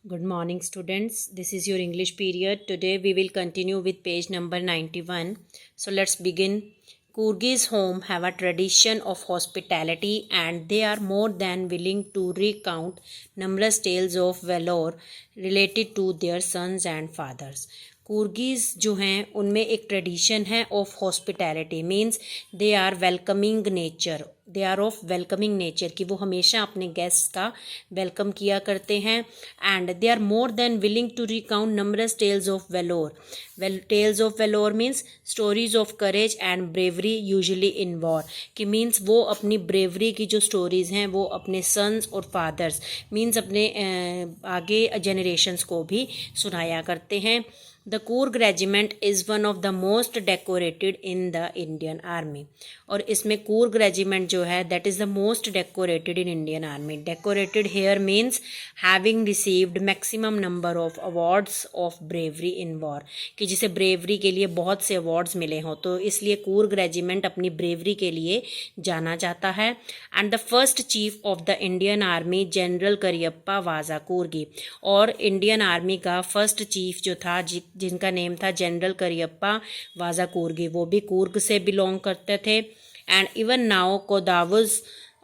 Good morning, students. This is your English period. Today we will continue with page number 91. So let's begin. Coorgis home have a tradition of hospitality and they are more than willing to recount numerous tales of valor related to their sons and fathers. कूर्गीज़ जो हैं उनमें एक tradition है of hospitality, means they are welcoming nature, they are of welcoming nature कि वो हमेशा अपने guest का वेलकम किया करते हैं. And they are more than willing to recount numerous tales of valour. Tales of valour means stories of courage and bravery usually in war, कि मीन्स वो अपनी ब्रेवरी की जो स्टोरीज़ हैं वो अपने सन्स और फादर्स मीन्स अपने आगे जनरेशन्स को भी सुनाया करते हैं. The Coorg regiment is one of the most decorated in the Indian Army. और इसमें कूर्ग रेजिमेंट जो है that is the most decorated in Indian Army. Decorated here means having received maximum number of awards of bravery in war, कि जिसे bravery के लिए बहुत से अवार्ड्स मिले हों, तो इसलिए कूर्ग रेजिमेंट अपनी ब्रेवरी के लिए जाना जाता है. And the first chief of the Indian army general Cariappa वाजा कूर्गी, और इंडियन आर्मी का फर्स्ट चीफ जो था जिनका नेम था जनरल करियप्पा वाजा कूर्गी, वो भी कूर्ग से बिलोंग करते थे. And even now Kodavas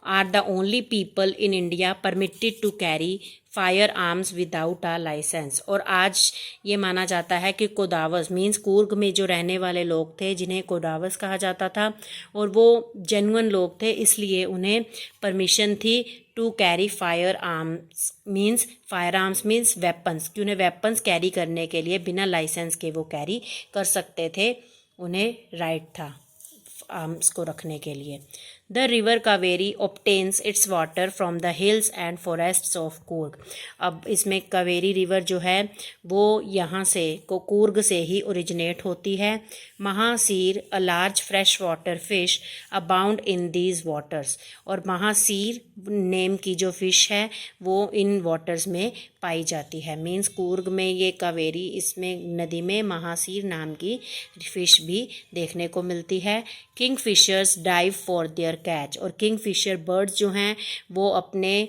are the only people in India permitted to carry firearms without a licence. और आज ये माना जाता है कि कोदावस मीन्स कूर्ग में जो रहने वाले लोग थे जिन्हें कोदावस कहा जाता था, और वो जेन्युइन लोग थे, इसलिए उन्हें परमिशन थी to carry firearms means weapons, कि उन्हें वेपन्स कैरी करने के लिए बिना लाइसेंस के वो कैरी कर सकते थे, उन्हें राइट था आर्म्स को रखने के लिए. The river Kaveri obtains it's water from the hills and forests of Coorg. अब इसमें कावेरी रिवर जो है वो यहाँ से कूर्ग से ही ओरिजिनेट होती है. Mahseer a large fresh water fish abound in these waters, और महासीर नेम की जो फिश है वो इन वाटर्स में पाई जाती है. मीन्स कूर्ग में ये कावेरी, इसमें नदी में महासीर नाम की फिश भी देखने को मिलती है. Kingfishers dive for their catch, और किंग फिशर बर्ड्स जो हैं वो अपने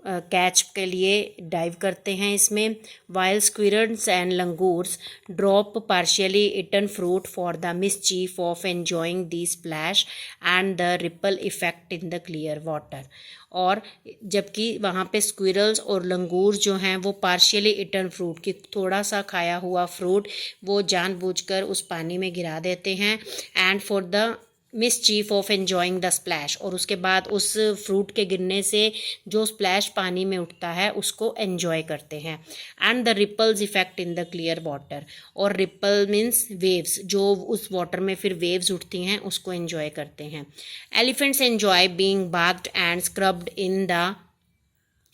कैच के लिए डाइव करते हैं इसमें. While squirrels and langurs drop partially eaten fruit for the mischief of enjoying the splash and the ripple effect in the clear water. और जबकि वहाँ पे स्क्विरल्स और लंगूर जो हैं वो पार्शियली इटन फ्रूट, की थोड़ा सा खाया हुआ फ्रूट वो जानबूझकर उस पानी में गिरा देते हैं. And for the mischief of enjoying the splash, और उसके बाद उस फ्रूट के गिरने से जो स्प्लैश पानी में उठता है उसको एन्जॉय करते हैं. And the ripples effect in the clear water, और रिपल मीन्स वेव्स, जो उस वाटर में फिर वेव्स उठती हैं उसको एन्जॉय करते हैं. Elephants enjoy being bathed and scrubbed in the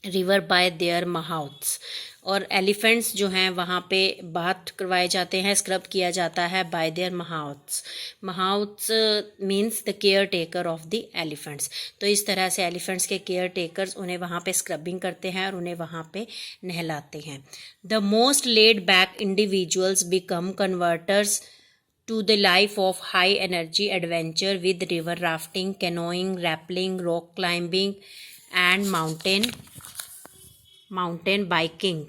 river by their mouths, और एलिफेंट्स जो हैं वहाँ पे बाथ करवाए जाते हैं, स्क्रब किया जाता है bye their mouths. Mouths means the care taker of the elephants. तो इस तरह से एलिफेंट्स के केयर टेकर्स उन्हें वहाँ पे स्क्रबिंग करते हैं और उन्हें वहाँ पे नहलाते हैं. The most laid back individuals become converters to the life of high energy adventure with river rafting, canoeing, rappelling, rock climbing and mountain biking.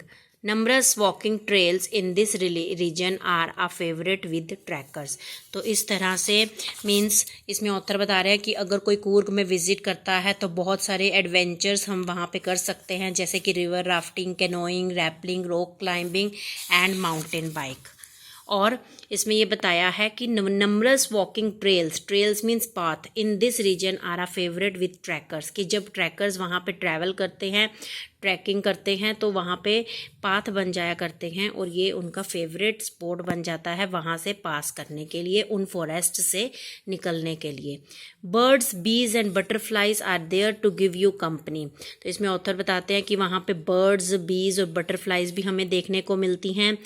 Numerous walking trails in this region are a favorite with trekkers. तो इस तरह से means इसमें author बता रहे हैं कि अगर कोई कूर्ग में विजिट करता है तो बहुत सारे एडवेंचर्स हम वहाँ पे कर सकते हैं, जैसे कि river rafting, canoeing, rappelling, rock climbing and mountain bike. और इसमें ये बताया है कि numbers walking trails means path in this region are a favourite with trekkers, कि जब ट्रैकर्स वहाँ पे ट्रैवल करते हैं, ट्रैकिंग करते हैं, तो वहाँ पे पाथ बन जाया करते हैं और ये उनका फेवरेट स्पॉट बन जाता है वहाँ से पास करने के लिए, उन फॉरेस्ट से निकलने के लिए. Birds, bees and butterflies are there to give you company. तो इसमें ऑथर बताते हैं कि वहाँ पे बर्ड्स, बीज और बटरफ्लाइज भी हमें देखने को मिलती हैं.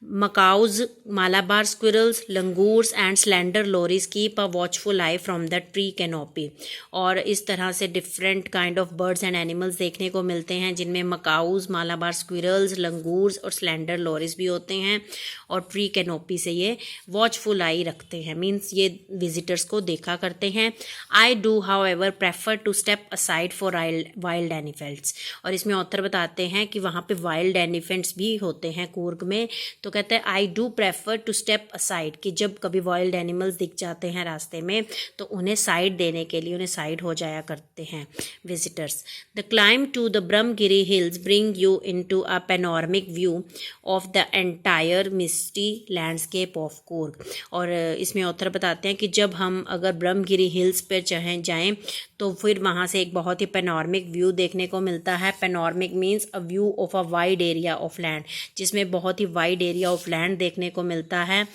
Macaws, Malabar squirrels, langurs and slender lories keep a watchful eye from the tree canopy. और इस तरह से different kind of birds and animals देखने को मिलते हैं जिनमें मकाउज, मालाबार स्क्विरल्स, लंगूर्स और स्लेंडर लोरीज भी होते हैं और ट्री कैनोपी से ये वॉचफुल आई रखते हैं, मीन्स ये विजिटर्स को देखा करते हैं. I do however prefer to step aside for wild elephants. और इसमें ऑथर बताते हैं कि वहाँ पे वाइल्ड एनिफेंट्स भी होते हैं कूर्ग में. तो कहते हैं I do prefer to step aside, कि जब कभी वाइल्ड एनिमल्स दिख जाते हैं रास्ते में तो उन्हें साइड देने के लिए उन्हें साइड हो जाया करते हैं visitors. The climb to the Brahmagiri hills bring you into a panoramic view of the entire misty landscape of Coorg. और इसमें ऑथर बताते हैं कि जब हम अगर ब्रह्मगिरी हिल्स पर जाएं तो फिर वहाँ से एक बहुत ही पैनोरामिक व्यू देखने को मिलता है. Panoramic means a view of a wide area of land, जिसमें बहुत ही वाइड एरिया ऑफ लैंड देखने को मिलता है.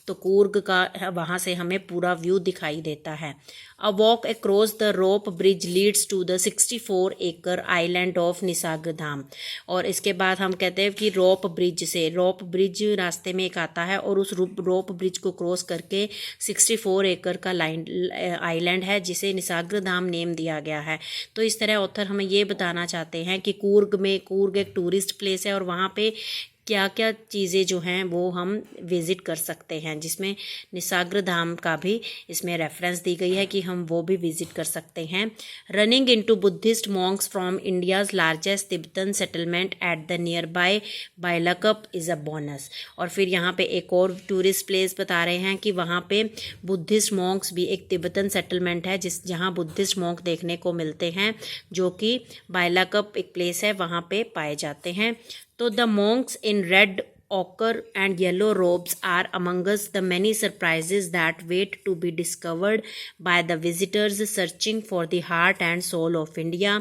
तो कूर्ग का वहाँ से हमें पूरा व्यू दिखाई देता है. A walk across the rope bridge leads to the 64 acre island of निसर्गधाम. और इसके बाद हम कहते हैं कि रोप ब्रिज रास्ते में एक आता है और उस रोप ब्रिज को क्रॉस करके 64 एकड़ का आइलैंड है जिसे निसर्गधाम नेम दिया गया है. तो इस तरह ऑथर हमें ये बताना चाहते हैं कि कूर्ग एक टूरिस्ट प्लेस है और वहाँ पे क्या क्या चीज़ें जो हैं वो हम विज़िट कर सकते हैं, जिसमें निसर्गधाम का भी इसमें रेफरेंस दी गई है कि हम वो भी विज़िट कर सकते हैं. Running into Buddhist monks from India's largest Tibetan settlement at the nearby Bylakuppe is a bonus. और फिर यहाँ पे एक और टूरिस्ट प्लेस बता रहे हैं कि वहाँ पे बुद्धिस्ट मॉन्क्स भी एक तिब्बतन सेटलमेंट है जहाँ बुद्धिस्ट मॉन्क देखने को मिलते हैं, जो कि बाइलाकप एक प्लेस है वहाँ पे पाए जाते हैं. तो the monks in red, ochre and yellow robes are amongst the many surprises that wait to be discovered by the visitors searching for the heart and soul of India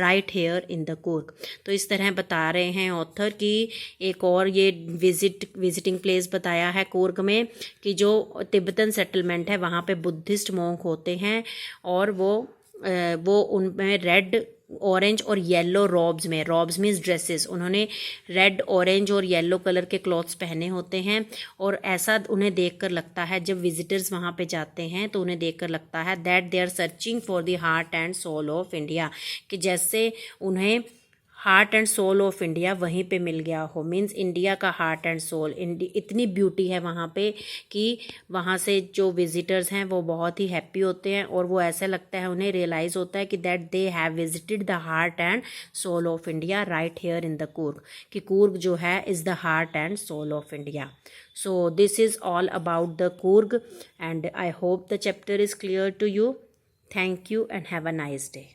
right here in the Coorg. तो इस तरह बता रहे हैं author कि एक और ये विजिटिंग प्लेस बताया है कूर्ग में कि जो तिब्बतन सेटलमेंट है वहाँ पे बुद्धिस्ट मॉन्क होते हैं और वो उनमें रेड, ऑरेंज और येलो रॉब्स मीन्स ड्रेसेस, उन्होंने रेड, ऑरेंज और येलो कलर के क्लॉथ्स पहने होते हैं. और ऐसा उन्हें देखकर लगता है, जब विजिटर्स वहाँ पे जाते हैं तो उन्हें देखकर लगता है that they are searching for the heart and soul of India, कि जैसे उन्हें heart and soul of India वहीं पे मिल गया हो, मीन्स इंडिया का हार्ट एंड सोल. इतनी ब्यूटी है वहाँ पे कि वहाँ से जो विजिटर्स हैं वो बहुत ही हैप्पी होते हैं और वो ऐसा लगता है, उन्हें रियलाइज़ होता है कि that they have visited the heart and soul of India right here in the Coorg, कि कूर्ग जो है is the heart and soul of India. So this is all about the Coorg and I hope the chapter is clear to you. Thank you and have a nice day.